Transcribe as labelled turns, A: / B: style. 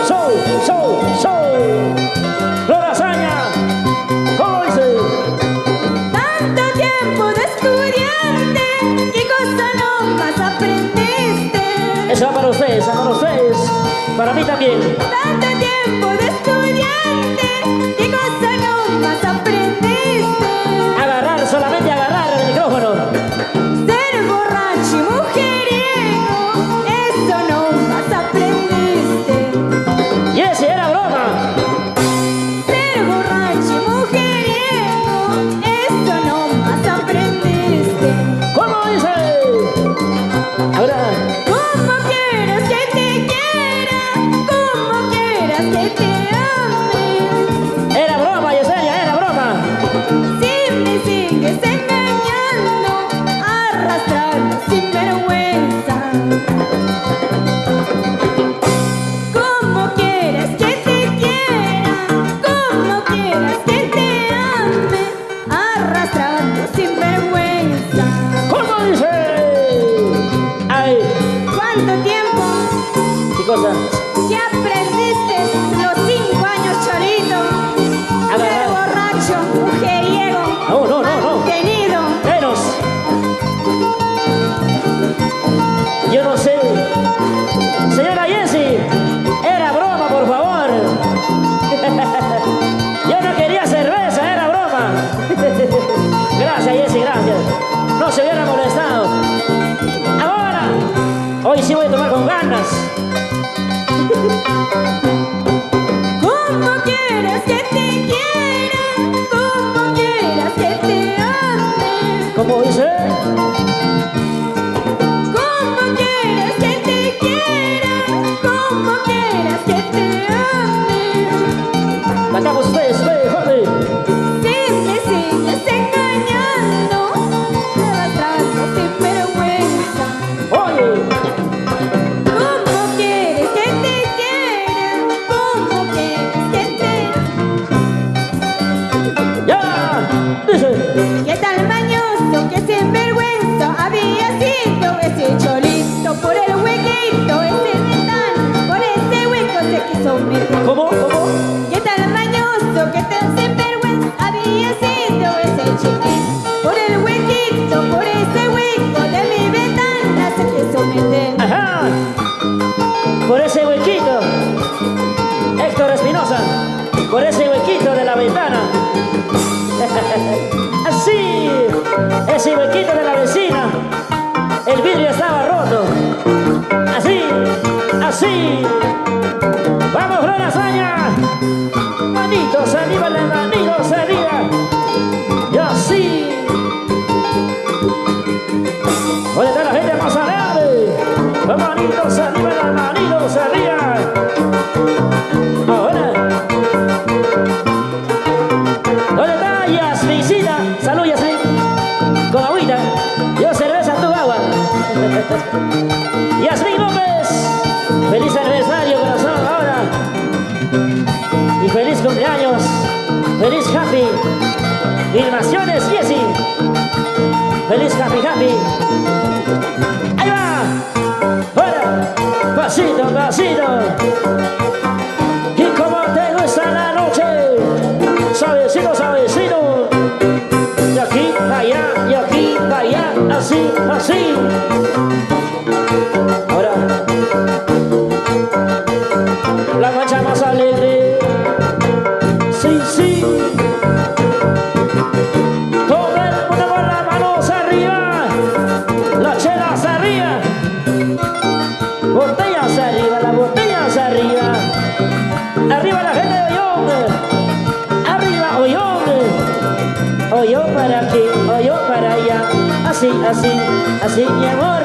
A: show. Flor Azaña, ¿cómo dice?
B: Tanto tiempo de estudiante, ¿qué cosa no más aprendiste?
A: Eso va para ustedes, para mí también.
B: Tanto tiempo de estudiante, ¿qué cosa no más aprendiste?
A: Agarrar, solamente agarrar el micrófono.
B: Ser borracho y mujeriego, eso no más aprendiste.
A: Y ese era broma.
B: Ser borracho y mujeriego, eso no más aprendiste.
A: ¿Cómo dice? Ahora.
B: Como quieras que te quiera, como quieras que te ame.
A: Era broma, Yesenia, era broma.
B: Si me sigues engañando, arrastrando sin vergüenza. Como quieras que te quiera, como quieras que te ame, arrastrando sin vergüenza.
A: ¿Cómo dice? Ay,
B: ¿Cuánto tiempo?
A: ¿qué cosa?
B: ¿Qué aprendiste los 5 años, Chorito? Ser borracho, mujeriego,
A: No.
B: mantenido.
A: Menos. Yo no sé. Señora Jessie, era broma, por favor. Yo no quería cerveza, era broma. Gracias, Jessie, gracias. No se hubiera molestado. Ahora, hoy sí voy a tomar con ganas.
B: Como quieras que te quiera, como quieras que te ame.
A: ¿Cómo dice?
B: Como quieras que te quiera, como quieras que te ame.
A: Cantamos ustedes, Jorge.
B: Si me sigues engañando, arrastrando sin vergüenza.
A: Oye,
B: Como quieres que te quiera, como quieres que te ame.
A: ya, dice.
B: ¿Qué tal mañoso, qué sinvergüenza había sido ese cholito? Por el huequito, ese ventana, por ese hueco se quiso meter.
A: ¿Cómo?
B: ¿Qué tal mañoso, qué tan sinvergüenza había sido ese chiquito? Por el huequito, por ese hueco de mi ventana se quiso meter.
A: Ajá, por ese huequito, Héctor Espinosa, por ese huequito de la ventana. Así, ese huequito de la vecina, el vidrio estaba roto. Así. Vamos, Flor Azaña. Manitos arriba, las manitos arriba. Y así. ¿Dónde está la gente más alegre? Las manitos arriba, las manitos arriba. Ahora. ¿Dónde está Yasmincita? Salud, Yasmin. Con agüita. Yo cerveza, tú agua. Yasmin López. Feliz aniversario, corazón, ahora. Y feliz cumpleaños. Feliz happy. Filmaciones, Jessie. Feliz happy. Ahí va. Ahora. Pasito. Y como te gusta la noche. Suavecito. Y aquí, allá, así. Ahora, la mancha más alegre. Sí. Todo el mundo con las manos arriba. Las chelas arriba. Botellas arriba, las botellas arriba. Arriba la gente de Ollón. Arriba Ollón. Ollón para aquí, Ollón para allá. Así, mi amor.